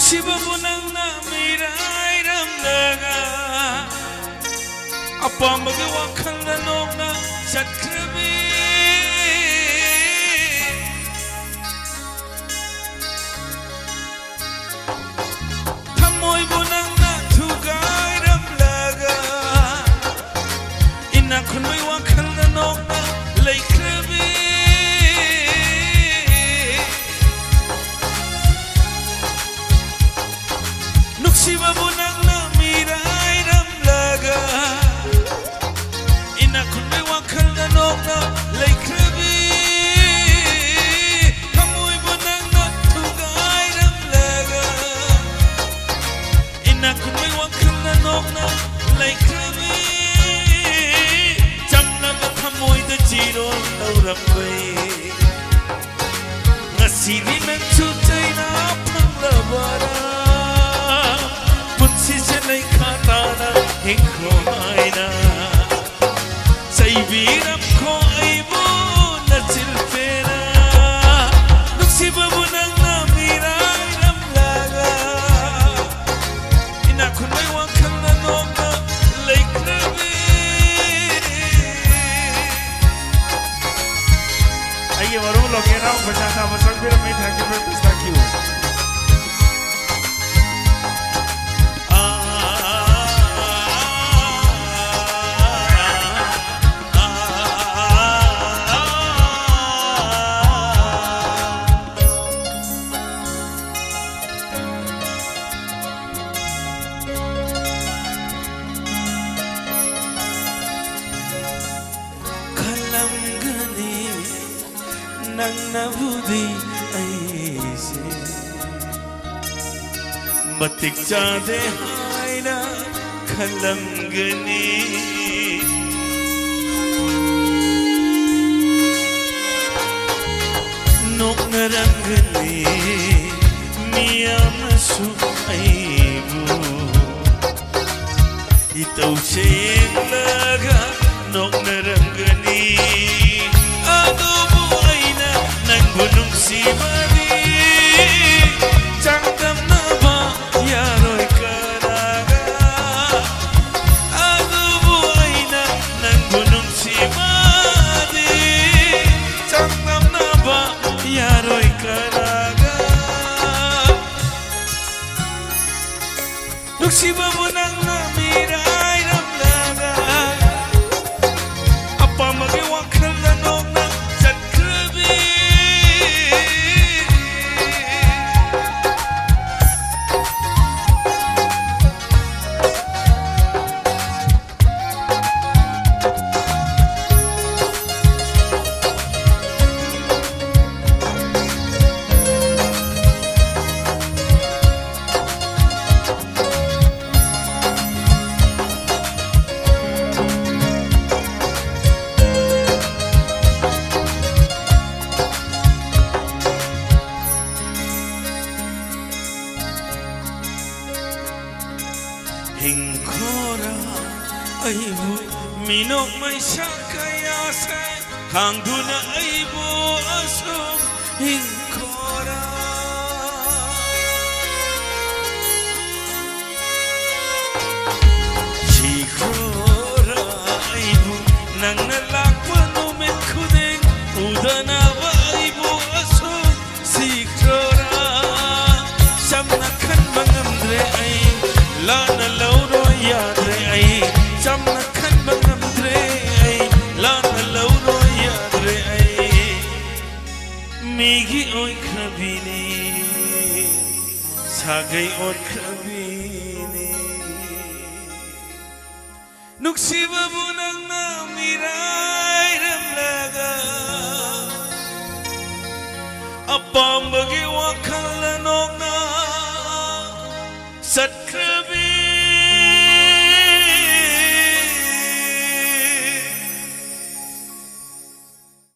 Nuksibabu nangna mirairamdaga Apambagi wakhalna nokna Satkrabi Thamoibu nangna thugairamdaga Inakhunbai wakhalna nokna Laikrabi Nuksibabu nangna mirairamdaga Inakhunbai wakhalna nokna Laikrabi Thamoibu nangna thugairamdaga Inakhunbai wakhalna nokna Laikrabi Chamnaba thamoida jirol taurambai Ngasidi nangchu chaina phanglabara Punsisanai khatana hengkho haina Saibiram kho aibu nachilpera Nuksibabu nangna mirairamdaga Inakhunbai wakhalna nokna Laikrabi Aye waru logena bajana basang pyramid thank you very much thank you Nangna budi aise Matik chade haina khalamgani Nokna rangani miyamnasu aibu Itau chenglaga nokna rangani Nangbu nungsibadi Changdamnaba yaroi karaga Adubu aina nangbu nungsibadi Changdamnaba yaroi karaga Nuksibabu nangna mirairamdaga Apamagi wakhalna nokna Hingkora aibu minok maisha kaya say hangduna aibu asum hingkora Shikrora aibu nang nalakwa numen kuding udana aibu asum Sikrora samnakan mangamdre ay Lana lauro yadre ay Chamna khan mangamdre ay Lana lauro yadre ay Migi oy khabini Sagai oy khabini Nuksibabu nangna